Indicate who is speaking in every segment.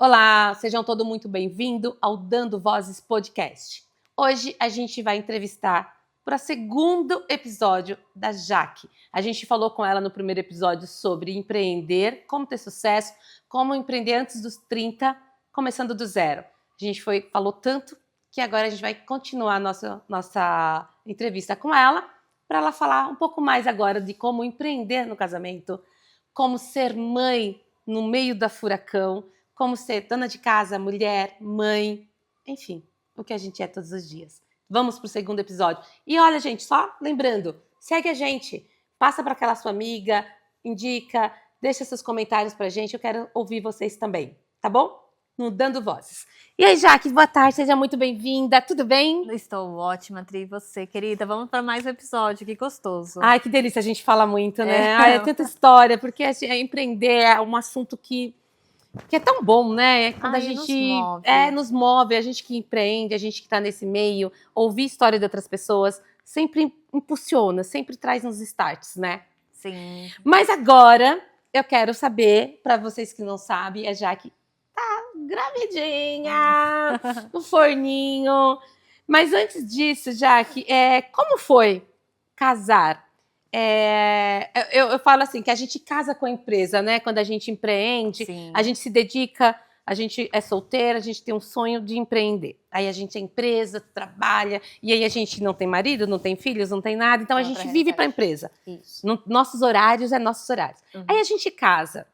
Speaker 1: Olá, sejam todos muito bem-vindos ao Dando Vozes Podcast. Hoje a gente vai entrevistar para o segundo episódio da Jaque. A gente falou com ela no primeiro episódio sobre empreender, como ter sucesso, como empreender antes dos 30, começando do zero. A gente falou tanto que agora a gente vai continuar a nossa entrevista com ela, para ela falar um pouco mais agora de como empreender no casamento, como ser mãe no meio da furacão, como ser dona de casa, mulher, mãe, enfim, o que a gente é todos os dias. Vamos para o segundo episódio. E olha, gente, só lembrando, segue a gente, passa para aquela sua amiga, indica, deixa seus comentários para a gente, eu quero ouvir vocês também, tá bom? No Dando Vozes. E aí, Jaque, boa tarde, seja muito bem-vinda, tudo bem?
Speaker 2: Estou ótima, Tri, e você, querida? Vamos para mais um episódio, que gostoso.
Speaker 1: Ai, que delícia, a gente fala muito, né? Ai, é tanta história, porque empreender é um assunto que é tão bom, né? Quando a gente nos move, a gente que empreende, a gente que está nesse meio, ouvir história de outras pessoas, sempre impulsiona, sempre traz uns starts, né?
Speaker 2: Sim.
Speaker 1: Mas agora, eu quero saber, para vocês que não sabem, a Jaque tá gravidinha, no forninho. Mas antes disso, Jaque, como foi casar? Eu falo assim, que a gente casa com a empresa, né? Quando a gente empreende,
Speaker 2: Sim.
Speaker 1: A gente se dedica, a gente é solteira, a gente tem um sonho de empreender. Aí a gente é empresa, trabalha, e aí a gente não tem marido, não tem filhos, não tem nada, então a gente vive para a empresa.
Speaker 2: Isso.
Speaker 1: Nossos horários é nossos horários.
Speaker 2: Uhum.
Speaker 1: Aí a gente casa,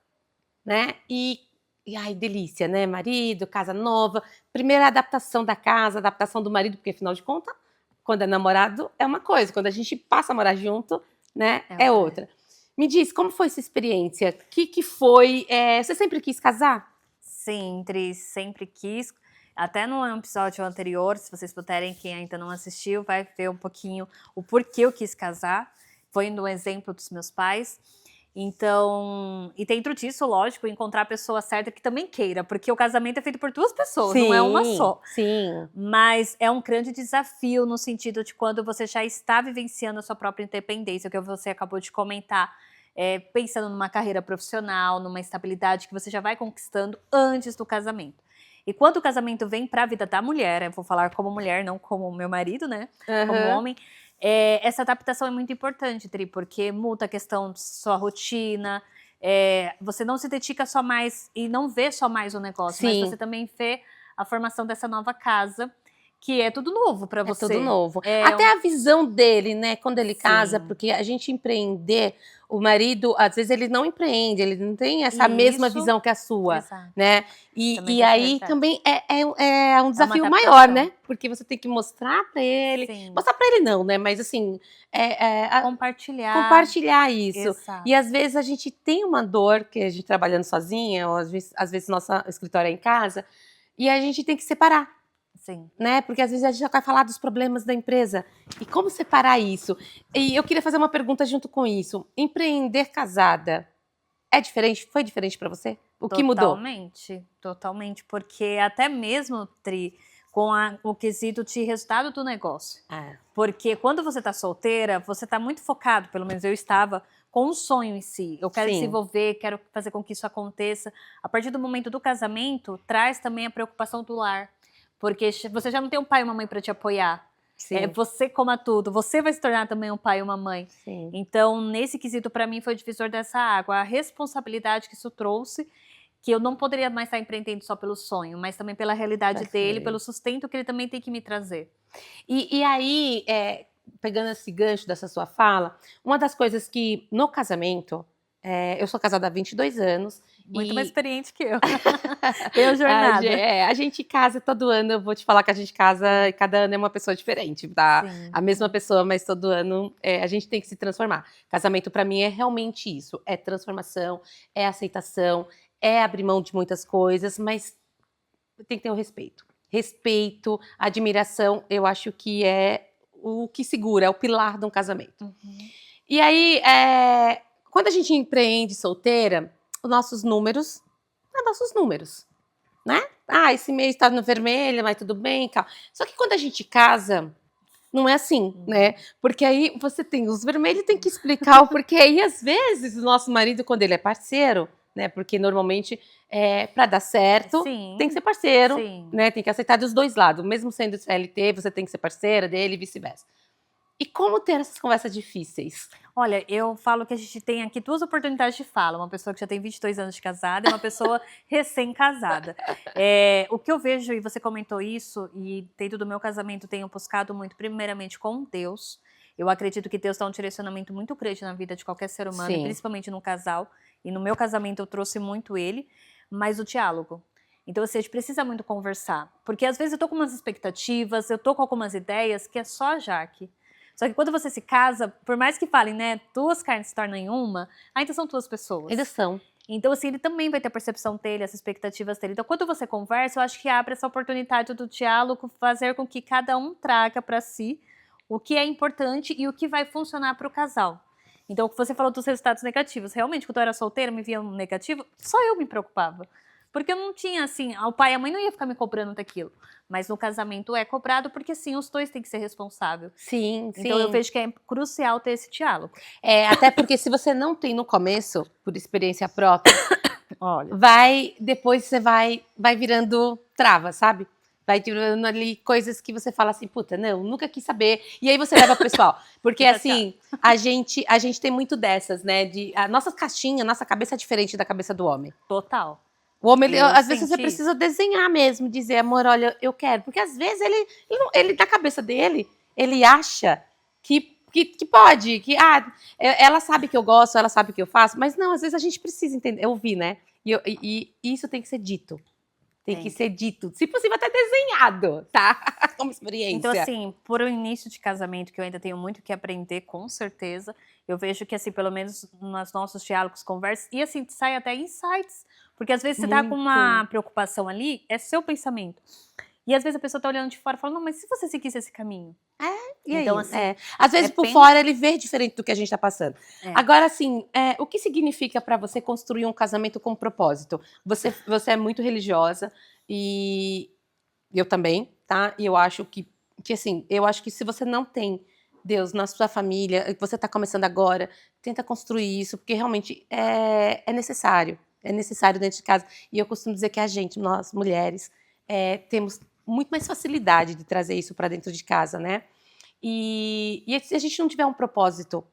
Speaker 1: né? E ai, delícia, né? Marido, casa nova, primeira adaptação da casa, adaptação do marido, porque afinal de contas, quando é namorado é uma coisa, quando a gente passa a morar junto, né, é outra. Me diz, como foi essa experiência? O que foi? Você sempre quis casar?
Speaker 2: Sim, Tri, sempre quis. Até no episódio anterior, se vocês puderem, quem ainda não assistiu, vai ver um pouquinho o porquê eu quis casar. Foi no exemplo dos meus pais. Então, e dentro disso, lógico, encontrar a pessoa certa que também queira, porque o casamento é feito por duas pessoas,
Speaker 1: sim,
Speaker 2: não é uma só.
Speaker 1: Sim.
Speaker 2: Mas é um grande desafio no sentido de quando você já está vivenciando a sua própria independência, o que você acabou de comentar, pensando numa carreira profissional, numa estabilidade que você já vai conquistando antes do casamento. E quando o casamento vem para a vida da mulher, eu vou falar como mulher, não como meu marido, né?
Speaker 1: Uhum.
Speaker 2: Como homem. Essa adaptação é muito importante, Tri, porque muda a questão de sua rotina, você não se dedica só mais e não vê só mais o negócio,
Speaker 1: Sim.
Speaker 2: mas você também vê a formação dessa nova casa, que é tudo novo para você.
Speaker 1: É tudo novo. Até a visão dele, né, quando ele casa, porque a gente empreender, o marido, às vezes ele não empreende, ele não tem essa mesma visão que a sua.
Speaker 2: Exato.
Speaker 1: né? E aí também é um desafio maior, né? Porque você tem que mostrar para ele,
Speaker 2: Sim.
Speaker 1: mostrar para ele não, né? Mas assim,
Speaker 2: compartilhar
Speaker 1: isso.
Speaker 2: Exato.
Speaker 1: E às vezes a gente tem uma dor, que a gente trabalhando sozinha, ou às vezes nosso escritório é em casa, e a gente tem que separar.
Speaker 2: Sim.
Speaker 1: Né? Porque às vezes a gente já vai falar dos problemas da empresa. E como separar isso? E eu queria fazer uma pergunta junto com isso. Empreender casada é diferente? Foi diferente para você? O que mudou?
Speaker 2: Totalmente. Porque até mesmo, Tri, com o quesito de resultado do negócio. Porque quando você está solteira, você está muito focado, pelo menos eu estava, com o sonho em si. Eu quero desenvolver, quero fazer com que isso aconteça. A partir do momento do casamento, traz também a preocupação do lar. Porque você já não tem um pai e uma mãe para te apoiar. Você coma tudo, você vai se tornar também um pai e uma mãe.
Speaker 1: Sim.
Speaker 2: Então, nesse quesito, para mim, foi o divisor dessa água. A responsabilidade que isso trouxe, que eu não poderia mais estar empreendendo só pelo sonho, mas também pela realidade dele, pelo sustento que ele também tem que me trazer.
Speaker 1: E aí, pegando esse gancho dessa sua fala, uma das coisas que, no casamento, eu sou casada há 22 anos.
Speaker 2: Muito mais experiente que eu. Tenho jornada.
Speaker 1: A gente casa todo ano, eu vou te falar que a gente casa e cada ano é uma pessoa diferente, tá?
Speaker 2: Sim.
Speaker 1: A mesma pessoa, mas todo ano a gente tem que se transformar. Casamento para mim é realmente isso, é transformação, é aceitação, é abrir mão de muitas coisas, mas tem que ter o respeito. Respeito, admiração, eu acho que é o que segura, é o pilar de um casamento.
Speaker 2: Uhum.
Speaker 1: E aí, quando a gente empreende solteira, os nossos números, né? Esse mês tá no vermelho, mas tudo bem, calma. Só que quando a gente casa, não é assim, né? Porque aí você tem os vermelhos, tem que explicar o porquê. E às vezes o nosso marido, quando ele é parceiro, né? Porque normalmente, para dar certo, tem que ser parceiro, né? Tem que aceitar dos dois lados. Mesmo sendo CLT, você tem que ser parceira dele e vice-versa. E como ter essas conversas difíceis?
Speaker 2: Olha, eu falo que a gente tem aqui 2 oportunidades de fala. Uma pessoa que já tem 22 anos de casada e uma pessoa recém-casada. O que eu vejo, e você comentou isso, e dentro do meu casamento tenho buscado muito, primeiramente, com Deus. Eu acredito que Deus dá um direcionamento muito grande na vida de qualquer ser humano, e principalmente no casal. E no meu casamento eu trouxe muito ele, mas o diálogo. Então, assim, a gente precisa muito conversar. Porque às vezes eu tô com umas expectativas, eu tô com algumas ideias que é só a Jaque. Só que quando você se casa, por mais que falem, né, 2 carnes se tornam em uma, ainda são 2 pessoas.
Speaker 1: Ainda são.
Speaker 2: Então, assim, ele também vai ter a percepção dele, as expectativas dele. Então, quando você conversa, eu acho que abre essa oportunidade do diálogo, fazer com que cada um traga para si o que é importante e o que vai funcionar para o casal. Então, você falou dos resultados negativos. Realmente, quando eu era solteira, me via um negativo, só eu me preocupava. Porque eu não tinha, assim, o pai e a mãe não ia ficar me cobrando daquilo. Mas no casamento é cobrado porque, sim, os 2 têm que ser responsáveis.
Speaker 1: Sim.
Speaker 2: Então eu vejo que é crucial ter esse diálogo.
Speaker 1: Até porque se você não tem no começo, por experiência própria,
Speaker 2: olha,
Speaker 1: depois você vai virando trava, sabe? Vai tirando ali coisas que você fala assim, puta, não, nunca quis saber. E aí você leva pro pessoal. Porque assim, a gente tem muito dessas, né? A nossa caixinha, nossa cabeça é diferente da cabeça do homem.
Speaker 2: Total.
Speaker 1: O homem, às vezes você precisa desenhar mesmo, dizer, amor, olha, eu quero. Porque às vezes ele na cabeça dele, ele acha que pode, ela sabe que eu gosto, ela sabe que eu faço, mas não, às vezes a gente precisa entender, ouvir, né? E isso tem que ser dito. Tem que ser dito, se possível até desenhado, tá? Como experiência.
Speaker 2: Então, assim, por um início de casamento, que eu ainda tenho muito que aprender, com certeza, eu vejo que, assim, pelo menos nos nossos diálogos, conversas, e assim, sai até insights. Porque às vezes você tá com uma preocupação ali, é seu pensamento. E às vezes a pessoa tá olhando de fora e fala, não, mas se você seguisse esse caminho?
Speaker 1: E
Speaker 2: então,
Speaker 1: aí?
Speaker 2: Assim,
Speaker 1: às vezes por fora ele vê diferente do que a gente tá passando. Agora, assim, o que significa para você construir um casamento com propósito? Você é muito religiosa e eu também, tá? E eu acho que assim, eu acho que se você não tem Deus na sua família, que você tá começando agora, tenta construir isso, porque realmente é necessário. É necessário dentro de casa. E eu costumo dizer que nós mulheres, temos muito mais facilidade de trazer isso para dentro de casa, né? E se a gente não tiver um propósito,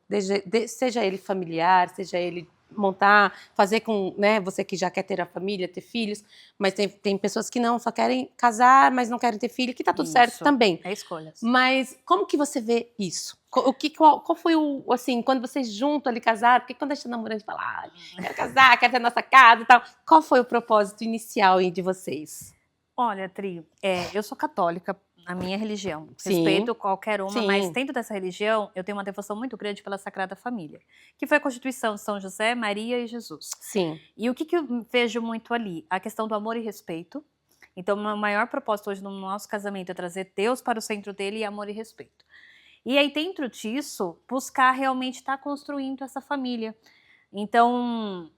Speaker 1: seja ele familiar, seja ele montar, fazer com, né, você que já quer ter a família, ter filhos, mas tem pessoas que não, só querem casar, mas não querem ter filho, que tá tudo certo também.
Speaker 2: É escolhas.
Speaker 1: Mas como que você vê isso? Qual foi assim, quando vocês juntos ali casaram, porque quando a gente tá namorando, a gente fala, quero casar, quero ter nossa casa e tal. Qual foi o propósito inicial de vocês?
Speaker 2: Olha, Tri, eu sou católica, a minha religião. Respeito qualquer uma, mas dentro dessa religião, eu tenho uma devoção muito grande pela Sagrada Família, que foi a constituição de São José, Maria e Jesus.
Speaker 1: Sim.
Speaker 2: E o que eu vejo muito ali? A questão do amor e respeito. Então, o meu maior propósito hoje no nosso casamento é trazer Deus para o centro dele e amor e respeito. E aí, dentro disso, buscar realmente estar construindo essa família. Então,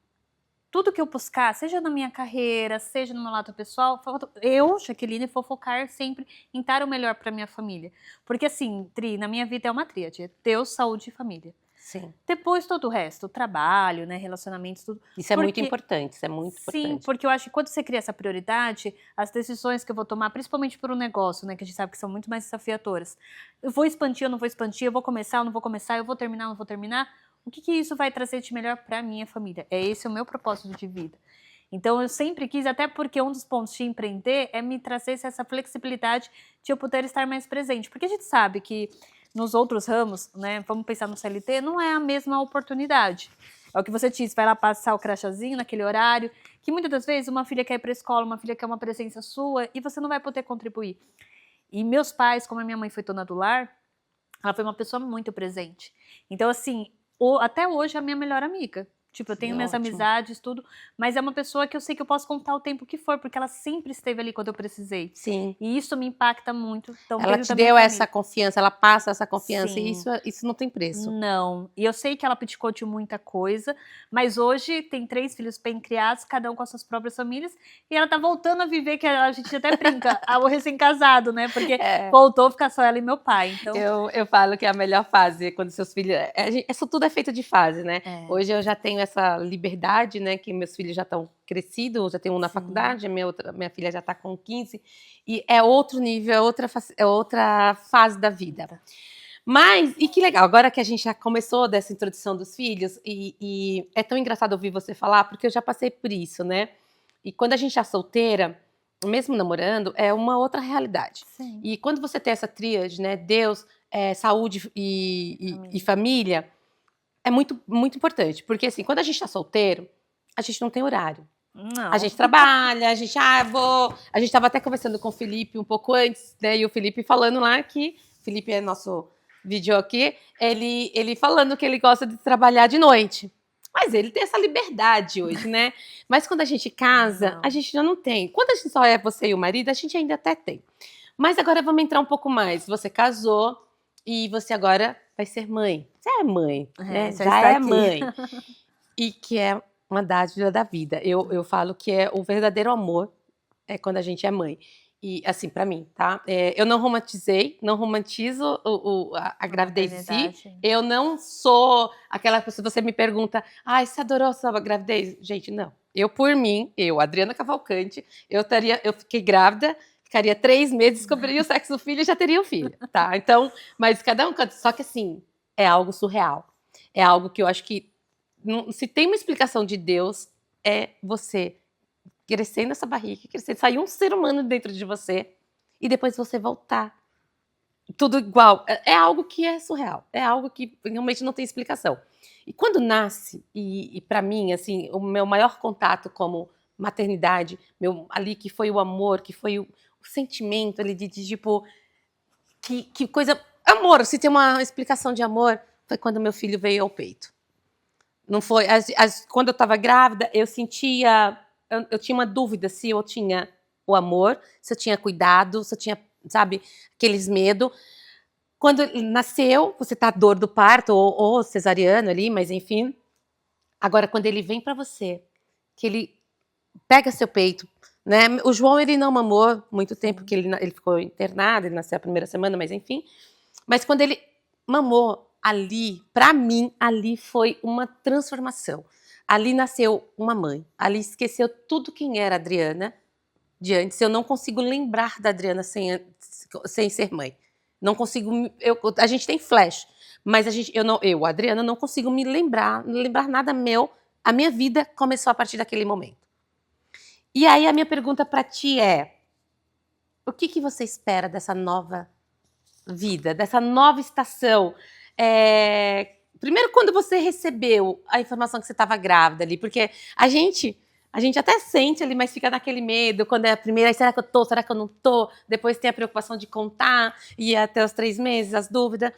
Speaker 2: tudo que eu buscar, seja na minha carreira, seja no meu lado pessoal, eu, Jaqueline, vou focar sempre em dar o melhor para minha família. Porque assim, Tri, na minha vida é uma tríade, Deus, saúde e família.
Speaker 1: Sim.
Speaker 2: Depois todo o resto, trabalho, né, relacionamentos, tudo.
Speaker 1: Isso é muito importante,
Speaker 2: Sim, porque eu acho que quando você cria essa prioridade, as decisões que eu vou tomar, principalmente por um negócio, né, que a gente sabe que são muito mais desafiadoras. Eu vou expandir, eu não vou expandir, eu vou começar, eu não vou começar, eu vou terminar, eu não vou terminar. O que isso vai trazer de melhor para minha família? É esse o meu propósito de vida. Então, eu sempre quis, até porque um dos pontos de empreender é me trazer essa flexibilidade de eu poder estar mais presente. Porque a gente sabe que nos outros ramos, né, vamos pensar no CLT, não é a mesma oportunidade. É o que você disse, vai lá passar o crachazinho naquele horário, que muitas das vezes uma filha quer ir para a escola, uma filha quer uma presença sua e você não vai poder contribuir. E meus pais, como a minha mãe foi dona do lar, ela foi uma pessoa muito presente. Então, assim, até hoje é a minha melhor amiga. Tipo, eu tenho minhas amizades, tudo, mas é uma pessoa que eu sei que eu posso contar o tempo que for, porque ela sempre esteve ali quando eu precisei.
Speaker 1: Sim.
Speaker 2: E isso me impacta muito. Então,
Speaker 1: ela te deu essa confiança, ela passa essa confiança, sim. E isso não tem preço.
Speaker 2: Não. E eu sei que ela abdicou de muita coisa, mas hoje tem 3 filhos bem criados, cada um com as suas próprias famílias, e ela tá voltando a viver, que a gente até brinca, o recém-casado, né? Porque voltou a ficar só ela e meu pai. Então...
Speaker 1: Eu falo que é a melhor fase, quando seus filhos... Isso tudo é feito de fase, né? Hoje eu já tenho essa liberdade, né? Que meus filhos já estão crescidos, já tem um na faculdade, a minha filha já está com 15. E é outro nível, é outra fase da vida. Mas, e que legal, agora que a gente já começou dessa introdução dos filhos, e é tão engraçado ouvir você falar, porque eu já passei por isso, né? E quando a gente é solteira, mesmo namorando, é uma outra realidade.
Speaker 2: Sim.
Speaker 1: E quando você tem essa tríade, né? Deus, saúde e família, é muito, muito importante. Porque, assim, quando a gente tá solteiro, a gente não tem horário.
Speaker 2: Não.
Speaker 1: A gente trabalha, a gente, A gente tava até conversando com o Felipe um pouco antes, né? E o Felipe falando lá que... Felipe é nosso vídeo aqui. Ele falando que ele gosta de trabalhar de noite. Mas ele tem essa liberdade hoje, né? Mas quando a gente casa, a gente já não tem. Quando a gente só é você e o marido, a gente ainda até tem. Mas agora vamos entrar um pouco mais. Você casou e você agora vai ser mãe. Você é mãe, né? Já é mãe. E que é uma dádiva da vida. Eu falo que é o verdadeiro amor quando a gente é mãe. E, assim, pra mim, tá? Eu não romantizo a gravidez em si. Eu não sou aquela pessoa, você me pergunta, você adorou a sua gravidez? Gente, não. Por mim, Adriana Cavalcante, eu fiquei grávida, ficaria 3 meses, descobriria o sexo do filho e já teria o filho, tá? Então, mas cada um canta. Só que, assim, é algo surreal. É algo que eu acho que, se tem uma explicação de Deus, é você crescer nessa barriga, sair um ser humano dentro de você e depois você voltar. Tudo igual. É algo que é surreal. É algo que realmente não tem explicação. E quando nasce, e para mim, assim, o meu maior contato como maternidade, ali que foi o amor, que foi o sentimento ali de tipo, que coisa... Amor, se tem uma explicação de amor, foi quando meu filho veio ao peito. Não foi... Quando eu estava grávida, eu sentia... Eu tinha uma dúvida se eu tinha o amor, se eu tinha cuidado, se eu tinha, sabe, aqueles medos. Quando ele nasceu, você tá a dor do parto, ou cesariano ali, mas enfim. Agora, quando ele vem para você, que ele pega seu peito, né? O João, ele não mamou muito tempo, porque ele ficou internado, ele nasceu a primeira semana, mas enfim. Mas quando ele mamou ali, para mim, ali foi uma transformação. Ali nasceu uma mãe. Ali esqueceu tudo quem era a Adriana de antes. Eu não consigo lembrar da Adriana sem ser mãe. Não consigo... a gente tem flash, mas a Adriana, não consigo me lembrar nada meu. A minha vida começou a partir daquele momento. E aí a minha pergunta para ti é: o que você espera dessa nova vida, dessa nova estação? Primeiro, quando você recebeu a informação que você estava grávida ali, porque a gente até sente ali, mas fica naquele medo, quando é a primeira, será que eu tô, será que eu não tô? Depois tem a preocupação de contar, e até os 3 meses, as dúvidas.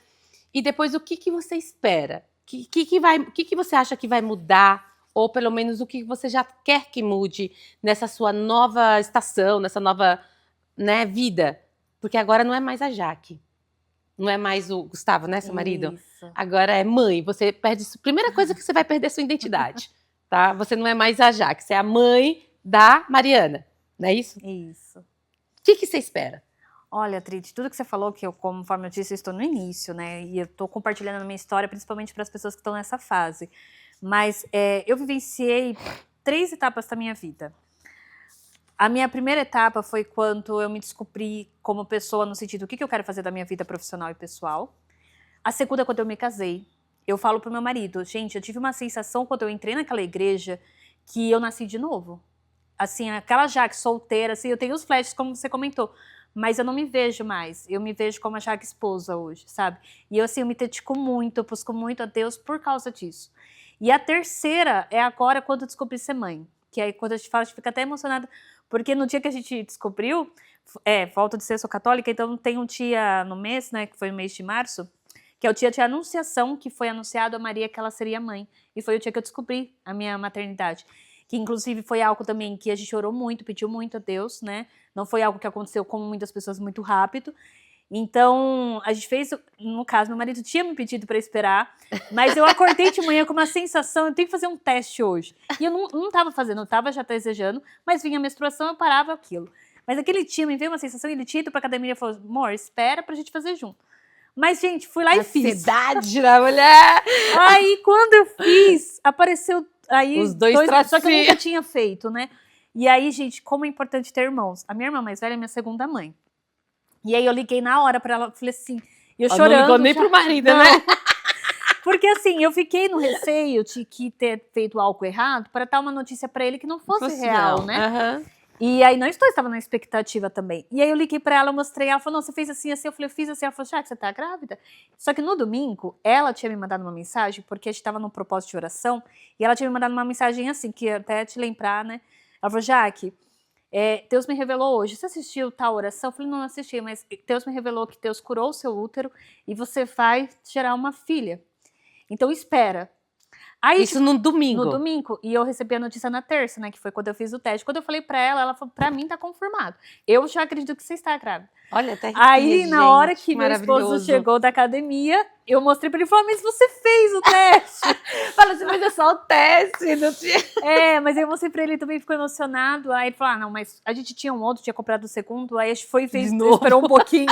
Speaker 1: E depois, o que você espera? O que você acha que vai mudar? Ou pelo menos o que você já quer que mude nessa sua nova estação, nessa nova, né, vida? Porque agora não é mais a Jaque. Não é mais o Gustavo, né, seu marido? Isso. Agora é mãe. Você perde... Primeira coisa que você vai perder é sua identidade, tá? Você não é mais a Jaque, você é a mãe da Mariana, não é isso?
Speaker 2: Isso.
Speaker 1: O que você espera?
Speaker 2: Olha, Trit, tudo que você falou, que conforme eu disse, eu estou no início, né? E eu estou compartilhando a minha história, principalmente para as pessoas que estão nessa fase. Mas eu vivenciei 3 etapas da minha vida. A minha primeira etapa foi quando eu me descobri como pessoa, no sentido, o que eu quero fazer da minha vida profissional e pessoal. A segunda, quando eu me casei. Eu falo pro meu marido, gente, eu tive uma sensação quando eu entrei naquela igreja que eu nasci de novo. Assim, aquela Jaque solteira, assim, eu tenho os flashes, como você comentou, mas eu não me vejo mais. Eu me vejo como a Jaque esposa hoje, sabe? E eu, assim, eu me dedico muito, eu busco muito a Deus por causa disso. E a terceira é agora quando eu descobri ser mãe. Que aí quando a gente fala, a gente fica até emocionada, porque no dia que a gente descobriu, volto a dizer, eu sou católica, então tem um dia no mês, né, que foi o mês de março, que é o dia de anunciação, que foi anunciado a Maria que ela seria mãe. E foi o dia que eu descobri a minha maternidade. Que inclusive foi algo também que a gente orou muito, pediu muito a Deus, né? Não foi algo que aconteceu como muitas pessoas muito rápido. Então, a gente fez, no caso, meu marido tinha me pedido para esperar, mas eu acordei de manhã com uma sensação, eu tenho que fazer um teste hoje. E eu não estava fazendo, eu estava já desejando, mas vinha a menstruação, eu parava aquilo. Mas aquele dia me veio uma sensação, ele tinha ido pra academia e falou, amor, espera pra gente fazer junto. Mas, gente, fui lá e fiz.
Speaker 1: Ansiedade da mulher!
Speaker 2: Aí, quando eu fiz, apareceu aí
Speaker 1: Os dois
Speaker 2: só que eu nunca tinha feito, né? E aí, gente, como é importante ter irmãos. A minha irmã mais velha é minha segunda mãe. E aí eu liguei na hora pra ela, falei assim, e eu chorando.
Speaker 1: Não ligou nem pro marido, né?
Speaker 2: Porque assim, eu fiquei no receio de que ter feito algo errado para dar uma notícia pra ele que não fosse real, né?
Speaker 1: Uhum.
Speaker 2: E aí nós dois estávamos na expectativa também. E aí eu liguei pra ela, mostrei, ela falou, não, você fez assim, assim. Eu falei, eu fiz assim. Ela falou, já que você tá grávida? Só que no domingo, ela tinha me mandado uma mensagem, porque a gente tava num propósito de oração, e ela tinha me mandado uma mensagem assim, que até te lembrar, né? Ela falou, Jaque, Deus me revelou hoje, você assistiu tal oração? Eu falei, não assisti, mas Deus me revelou que Deus curou o seu útero e você vai gerar uma filha. Então espera. Aí,
Speaker 1: isso no domingo?
Speaker 2: No domingo. E eu recebi a notícia na terça, né? Que foi quando eu fiz o teste. Quando eu falei pra ela falou, pra mim tá confirmado. Eu já acredito que você está grávida.
Speaker 1: Olha, até
Speaker 2: aí, na hora que meu esposo chegou da academia, eu mostrei pra ele e falei, mas você fez o teste.
Speaker 1: Fala assim, mas é só o teste. Não tinha...
Speaker 2: mas eu mostrei pra ele, ele também ficou emocionado. Aí ele falou, não, mas a gente tinha um outro, tinha comprado o segundo. Aí a gente foi e fez, esperou um pouquinho.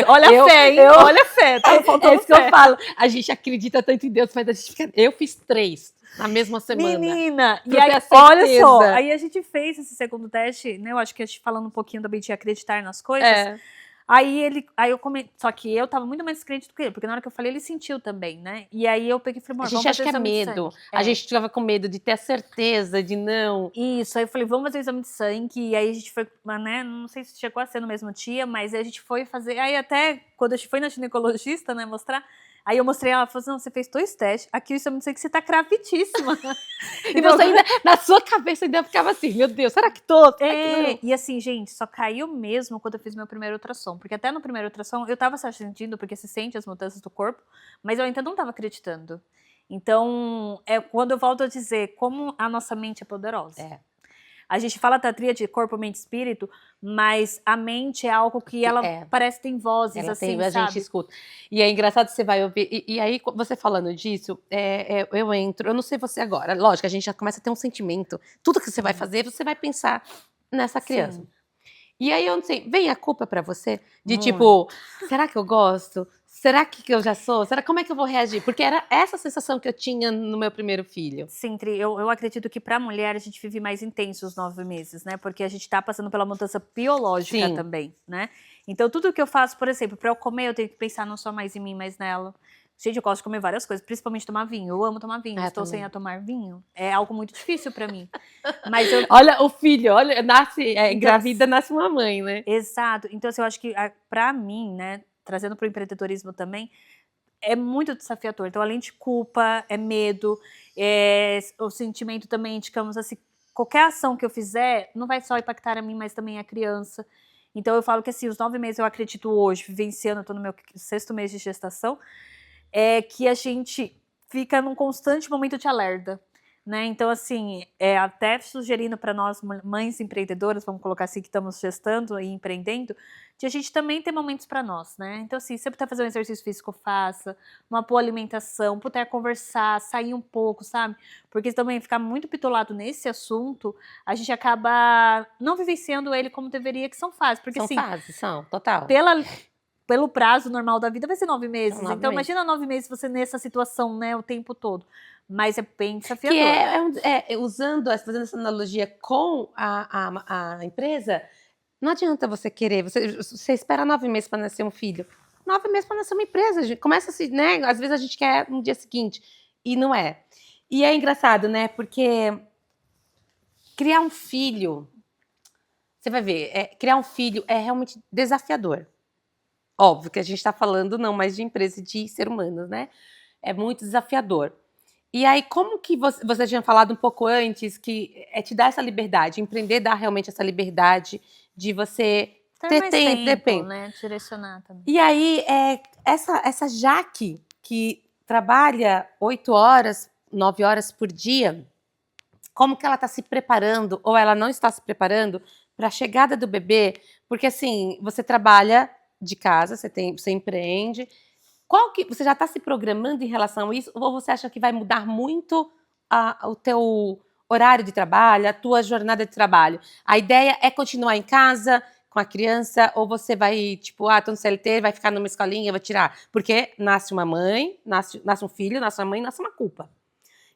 Speaker 2: Olha a fé, hein? Olha a fé. Tá faltando
Speaker 1: isso que eu falo. A gente acredita tanto em Deus, mas a gente fica... Eu fiz 3 na mesma semana.
Speaker 2: Menina, e aí, olha só, aí a gente fez esse segundo teste, né? Eu acho que a gente falando um pouquinho também de acreditar nas coisas. Aí eu comentei, só que eu tava muito mais crente do que ele, porque na hora que eu falei, ele sentiu também, né? E aí eu peguei e falei, amor,
Speaker 1: a gente acha que é medo. A gente tava com medo de ter a certeza, de não.
Speaker 2: Isso, aí eu falei, vamos fazer o exame de sangue. E aí a gente foi, né? Não sei se chegou a ser no mesmo dia, mas aí a gente foi fazer. Aí até quando a gente foi na ginecologista, né, mostrar. Aí eu mostrei, ela falou assim, não, você fez 2 testes, aqui o exame de sangue que você tá gravidíssima.
Speaker 1: E você ainda, na sua cabeça ainda ficava assim, meu Deus, será que tô?
Speaker 2: E assim, gente, só caiu mesmo quando eu fiz meu primeiro ultrassom. Porque até no primeiro ultrassom, eu tava sentindo, porque se sente as mudanças do corpo, mas eu ainda não tava acreditando. Então, quando eu volto a dizer como a nossa mente é poderosa. A gente fala da tríade corpo, mente e espírito, mas a mente é algo que ela parece que tem vozes, ela assim,
Speaker 1: a gente escuta. E é engraçado, você vai ouvir, e aí você falando disso, eu entro, eu não sei você agora, lógico, a gente já começa a ter um sentimento, tudo que você vai fazer, você vai pensar nessa criança. Sim. E aí, eu não sei, vem a culpa pra você? De tipo, será que eu gosto? Será que eu já sou? Como é que eu vou reagir? Porque era essa sensação que eu tinha no meu primeiro filho.
Speaker 2: Sim, Tri, eu acredito que pra mulher a gente vive mais intenso os 9 meses, né? Porque a gente tá passando pela mudança biológica também, né? Então, tudo que eu faço, por exemplo, pra eu comer, eu tenho que pensar não só mais em mim, mas nela. Gente, eu gosto de comer várias coisas, principalmente tomar vinho. Eu amo tomar vinho. Estou sem a tomar vinho. É algo muito difícil pra mim. Mas
Speaker 1: olha o filho, olha, nasce, engravida, nasce uma mãe, né?
Speaker 2: Exato. Então, assim, eu acho que pra mim, né, trazendo pro empreendedorismo também, é muito desafiador. Então, além de culpa, é medo, o sentimento também, digamos assim, qualquer ação que eu fizer não vai só impactar a mim, mas também a criança. Então, eu falo que assim, os 9 meses eu acredito hoje, vivenciando, eu estou no meu 6º mês de gestação, que a gente fica num constante momento de alerta, né? Então, assim, até sugerindo para nós, mães empreendedoras, vamos colocar assim, que estamos gestando e empreendendo, de a gente também ter momentos para nós, né? Então, assim, se você puder fazer um exercício físico, faça, uma boa alimentação, puder conversar, sair um pouco, sabe? Porque também ficar muito bitolado nesse assunto, a gente acaba não vivenciando ele como deveria, que são fases. Porque,
Speaker 1: são
Speaker 2: assim,
Speaker 1: fases, total.
Speaker 2: Pelo prazo normal da vida vai ser 9 meses. Então, imagina 9 meses você nessa situação, né, o tempo todo. Mas é bem desafiador.
Speaker 1: Fazendo essa analogia com a empresa, não adianta você querer, você espera 9 meses para nascer um filho. 9 meses para nascer uma empresa, gente. Começa assim, né? Às vezes a gente quer no dia seguinte, e não é. E é engraçado, né? Porque criar um filho, você vai ver, criar um filho é realmente desafiador. Óbvio que a gente está falando não mais de empresa, de ser humanos, né? É muito desafiador. E aí, como que você tinha falado um pouco antes, que te dá essa liberdade, empreender dá realmente essa liberdade de você ter tempo,
Speaker 2: né? Direcionar também.
Speaker 1: E aí, essa Jaque, que trabalha 8 horas, 9 horas por dia, como que ela está se preparando, ou ela não está se preparando, para a chegada do bebê? Porque, assim, você trabalha de casa, você empreende. Você já está se programando em relação a isso? Ou você acha que vai mudar muito o teu horário de trabalho, a tua jornada de trabalho? A ideia é continuar em casa com a criança, ou você vai, tipo, tô no CLT, vai ficar numa escolinha, vai tirar? Porque nasce uma mãe, nasce um filho, nasce uma mãe, nasce uma culpa.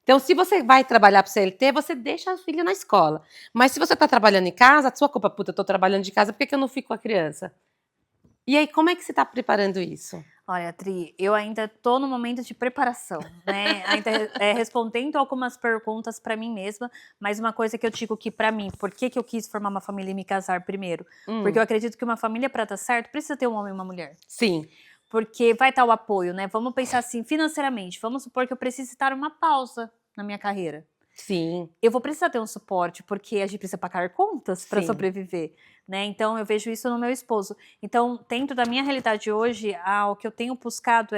Speaker 1: Então, se você vai trabalhar pro CLT, você deixa a filha na escola. Mas se você tá trabalhando em casa, a sua culpa, puta, eu tô trabalhando de casa, por que eu não fico com a criança? E aí, como é que você tá preparando isso?
Speaker 2: Olha, Tri, eu ainda tô no momento de preparação, né? Ainda respondendo algumas perguntas para mim mesma, mas uma coisa que eu digo que para mim, por que eu quis formar uma família e me casar primeiro? Porque eu acredito que uma família para dar certo precisa ter um homem e uma mulher.
Speaker 1: Sim.
Speaker 2: Porque vai estar o apoio, né? Vamos pensar assim, financeiramente. Vamos supor que eu precise estar uma pausa na minha carreira.
Speaker 1: Sim.
Speaker 2: Eu vou precisar ter um suporte, porque a gente precisa pagar contas para sobreviver, né? Então, eu vejo isso no meu esposo. Então, dentro da minha realidade hoje, o que eu tenho buscado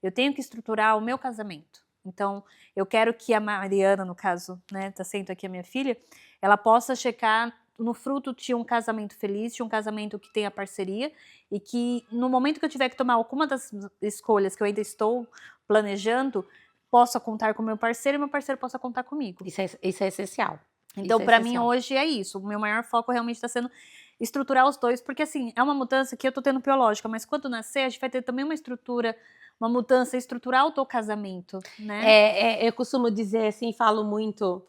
Speaker 2: eu tenho que estruturar o meu casamento. Então, eu quero que a Mariana, no caso, né, tá sendo aqui a minha filha, ela possa chegar no fruto de um casamento feliz, de um casamento que tenha parceria e que no momento que eu tiver que tomar alguma das escolhas que eu ainda estou planejando, possa contar com o meu parceiro e meu parceiro possa contar comigo.
Speaker 1: Isso é essencial.
Speaker 2: Então, para mim, hoje é isso. O meu maior foco realmente está sendo estruturar os dois, porque assim, é uma mudança que eu tô tendo biológica, mas quando nascer, a gente vai ter também uma mudança estrutural do casamento, né?
Speaker 1: Eu costumo dizer assim, falava muito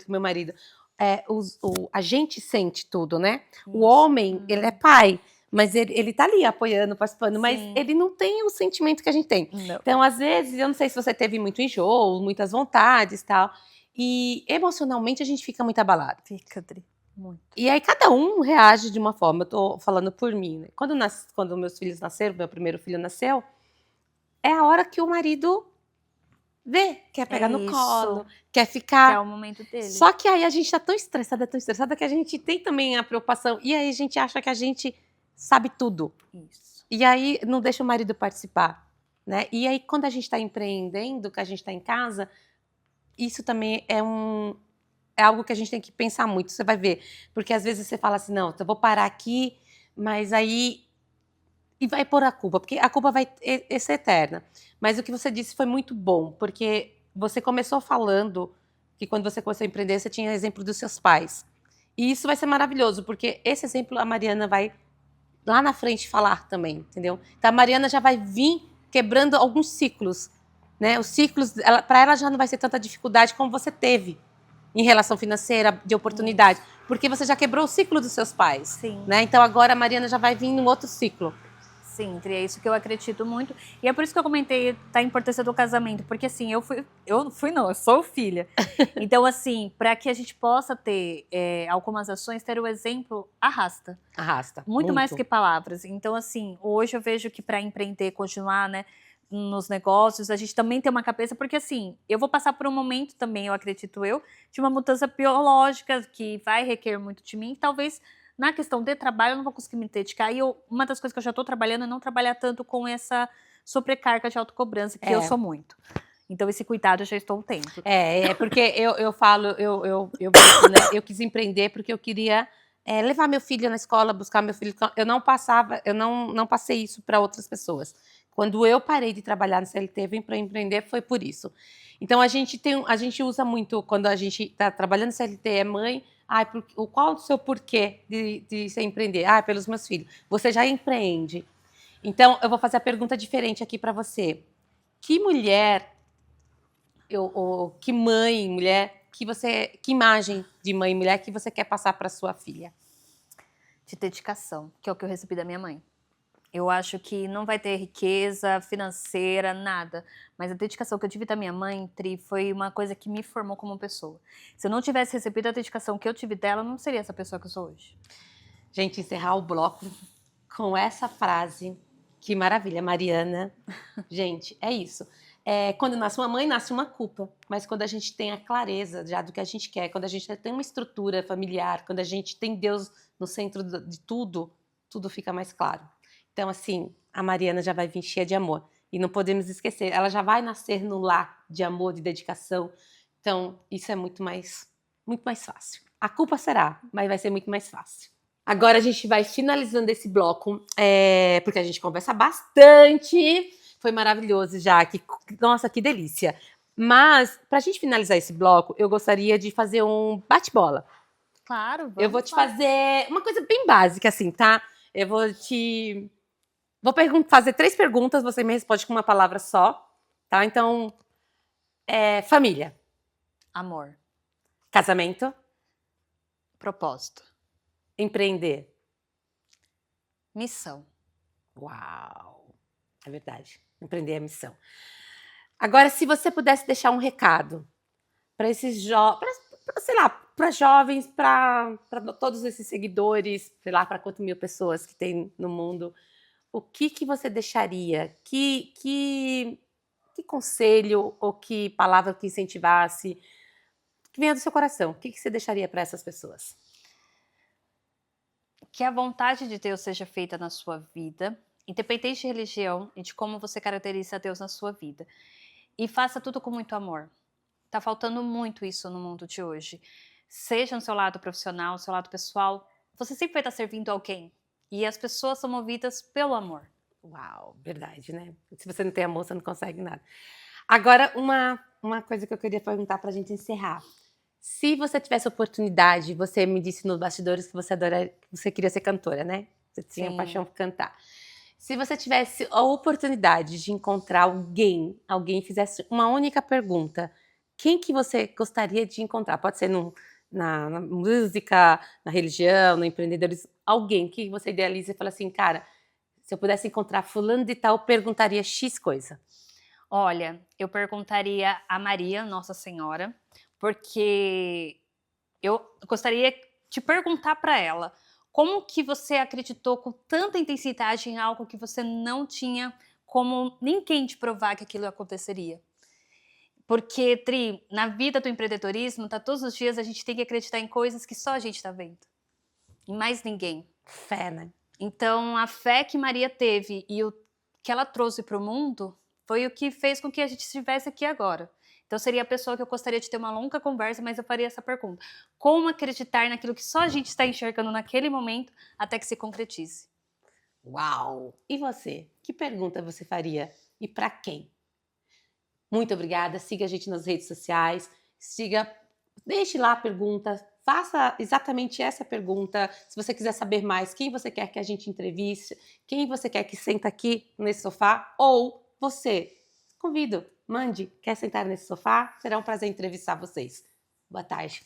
Speaker 1: com meu marido, a gente sente tudo, né? Isso. O homem, ele é pai, mas ele tá ali apoiando, participando, mas ele não tem o sentimento que a gente tem.
Speaker 2: Não.
Speaker 1: Então, às vezes, eu não sei se você teve muito enjoo, muitas vontades e tal, e emocionalmente a gente fica muito abalado.
Speaker 2: Fica, Dri, muito.
Speaker 1: E aí cada um reage de uma forma, eu tô falando por mim, né? Quando meus filhos nasceram, meu primeiro filho nasceu, é a hora que o marido vê, quer pegar no colo, quer ficar.
Speaker 2: Que é o momento dele.
Speaker 1: Só que aí a gente tá tão estressada que a gente tem também a preocupação. E aí a gente acha que a gente sabe tudo.
Speaker 2: Isso.
Speaker 1: E aí não deixa o marido participar, né? E aí quando a gente tá empreendendo, que a gente tá em casa, isso também é algo que a gente tem que pensar muito. Você vai ver. Porque às vezes você fala assim, não, eu vou parar aqui, mas aí... E vai pôr a culpa, porque a culpa vai ser eterna. Mas o que você disse foi muito bom, porque você começou falando que quando você começou a empreender, você tinha exemplo dos seus pais. E isso vai ser maravilhoso, porque esse exemplo a Mariana vai lá na frente falar também, entendeu? Então a Mariana já vai vir quebrando alguns ciclos, né? Os ciclos, para ela já não vai ser tanta dificuldade como você teve em relação financeira, de oportunidade, porque você já quebrou o ciclo dos seus pais.
Speaker 2: Sim.
Speaker 1: Né? Então agora a Mariana já vai vir num outro ciclo.
Speaker 2: Sim, é isso que eu acredito muito. E é por isso que eu comentei da importância do casamento. Porque assim, eu sou filha. Então assim, para que a gente possa ter algumas ações, ter o exemplo arrasta.
Speaker 1: Arrasta.
Speaker 2: Muito mais que palavras. Então assim, hoje eu vejo que para empreender, continuar, né, nos negócios, a gente também tem uma cabeça, porque assim, eu vou passar por um momento também, eu acredito de uma mudança biológica que vai requerer muito de mim, talvez na questão de trabalho eu não vou conseguir me dedicar, e uma das coisas que eu já estou trabalhando é não trabalhar tanto com essa sobrecarga de autocobrança, que eu sou muito. Então esse cuidado eu já estou tendo.
Speaker 1: Porque eu falo, né, eu quis empreender porque eu queria levar meu filho na escola, buscar meu filho. Eu não passei isso para outras pessoas. Quando eu parei de trabalhar no CLT, vim para empreender, foi por isso. Então a gente usa muito, quando a gente está trabalhando no CLT, é mãe, qual o seu porquê de se empreender? Pelos meus filhos. Você já empreende. Então eu vou fazer a pergunta diferente aqui para você. Que mulher, que mãe, mulher, que imagem de mãe e mulher que você quer passar para sua filha?
Speaker 2: De dedicação, que é o que eu recebi da minha mãe. Eu acho que não vai ter riqueza financeira, nada. Mas a dedicação que eu tive da minha mãe, Tri, foi uma coisa que me formou como pessoa. Se eu não tivesse recebido a dedicação que eu tive dela, eu não seria essa pessoa que eu sou hoje.
Speaker 1: Gente, encerrar o bloco com essa frase. Que maravilha, Mariana. Gente, é isso. Quando nasce uma mãe, nasce uma culpa. Mas quando a gente tem a clareza já do que a gente quer, quando a gente tem uma estrutura familiar, quando a gente tem Deus no centro de tudo, tudo fica mais claro. Então, assim, a Mariana já vai vir cheia de amor. E não podemos esquecer, ela já vai nascer no lar de amor, de dedicação. Então, isso é muito mais fácil. A culpa será, mas vai ser muito mais fácil. Agora a gente vai finalizando esse bloco, porque a gente conversa bastante. Foi maravilhoso já. Nossa, que delícia. Mas, pra gente finalizar esse bloco, eu gostaria de fazer um bate-bola.
Speaker 2: Claro, vamos.
Speaker 1: Eu vou te fazer uma coisa bem básica, assim, tá? Eu vou fazer 3 perguntas, você me responde com uma palavra só, tá? Então, família.
Speaker 2: Amor.
Speaker 1: Casamento?
Speaker 2: Propósito.
Speaker 1: Empreender?
Speaker 2: Missão.
Speaker 1: Uau! É verdade. Empreender é missão. Agora, se você pudesse deixar um recado para esses jovens, sei lá, para jovens, para todos esses seguidores, sei lá, para quantas mil pessoas que tem no mundo, o que você deixaria? Que conselho ou que palavra que incentivasse, que venha do seu coração? O que você deixaria para essas pessoas?
Speaker 2: Que a vontade de Deus seja feita na sua vida, independente de religião e de como você caracteriza Deus na sua vida. E faça tudo com muito amor. Tá faltando muito isso no mundo de hoje. Seja no seu lado profissional, no seu lado pessoal, você sempre vai estar servindo alguém. E as pessoas são movidas pelo amor.
Speaker 1: Uau, verdade, né? Se você não tem amor, você não consegue nada. Agora, uma coisa que eu queria perguntar pra gente encerrar. Se você tivesse oportunidade, você me disse nos bastidores que você queria ser cantora, né? Você tinha
Speaker 2: Sim.
Speaker 1: paixão por cantar. Se você tivesse a oportunidade de encontrar alguém fizesse uma única pergunta, quem que você gostaria de encontrar? Pode ser na música, na religião, no empreendedorismo, alguém que você idealiza e fala assim, cara, se eu pudesse encontrar fulano de tal, eu perguntaria X coisa.
Speaker 2: Olha, eu perguntaria a Maria, Nossa Senhora, porque eu gostaria de perguntar para ela como que você acreditou com tanta intensidade em algo que você não tinha como ninguém te provar que aquilo aconteceria. Porque, Tri, na vida do empreendedorismo, todos os dias a gente tem que acreditar em coisas que só a gente está vendo. E mais ninguém.
Speaker 1: Fé, né?
Speaker 2: Então, a fé que Maria teve e o que ela trouxe para o mundo foi o que fez com que a gente estivesse aqui agora. Então, seria a pessoa que eu gostaria de ter uma longa conversa, mas eu faria essa pergunta. Como acreditar naquilo que só a gente está enxergando naquele momento até que se concretize?
Speaker 1: Uau! E você? Que pergunta você faria? E para quem? Muito obrigada. Siga a gente nas redes sociais. Deixe lá a pergunta. Faça exatamente essa pergunta. Se você quiser saber mais, quem você quer que a gente entreviste, quem você quer que senta aqui nesse sofá, ou você. Convido, mande. Quer sentar nesse sofá? Será um prazer entrevistar vocês. Boa tarde.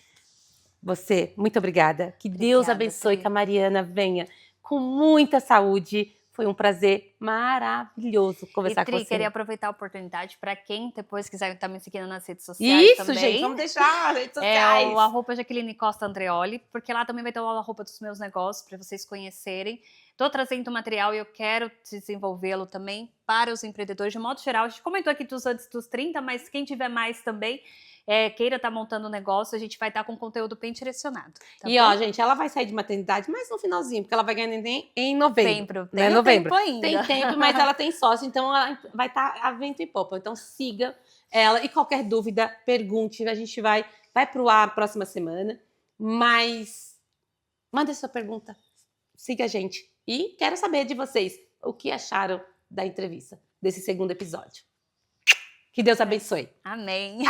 Speaker 1: Você, muito obrigada. Que Deus abençoe, que a Mariana venha com muita saúde. Foi um prazer maravilhoso conversar com
Speaker 2: Tri,
Speaker 1: você.
Speaker 2: queria aproveitar a oportunidade para quem depois quiser estar me seguindo nas redes sociais também.
Speaker 1: Isso, gente, vamos deixar as redes sociais.
Speaker 2: É o arroba Jaqueline Costa Andreoli, porque lá também vai ter o arroba dos meus negócios para vocês conhecerem. Estou trazendo material e eu quero desenvolvê-lo também para os empreendedores de modo geral. A gente comentou aqui dos antes dos 30, mas quem tiver mais também, queira estar montando um negócio, a gente vai estar com conteúdo bem direcionado. Tá
Speaker 1: E
Speaker 2: bom?
Speaker 1: ó, gente, ela vai sair de maternidade, mas no finalzinho, porque ela vai ganhar neném em novembro.
Speaker 2: Tem
Speaker 1: novembro.
Speaker 2: tempo ainda.
Speaker 1: Tem tempo, mas ela tem sócio, então ela vai estar a vento e popa. Então siga ela e qualquer dúvida, pergunte. A gente vai pro ar próxima semana, mas manda sua pergunta, siga a gente. E quero saber de vocês o que acharam da entrevista, desse segundo episódio. Que Deus abençoe.
Speaker 2: Amém.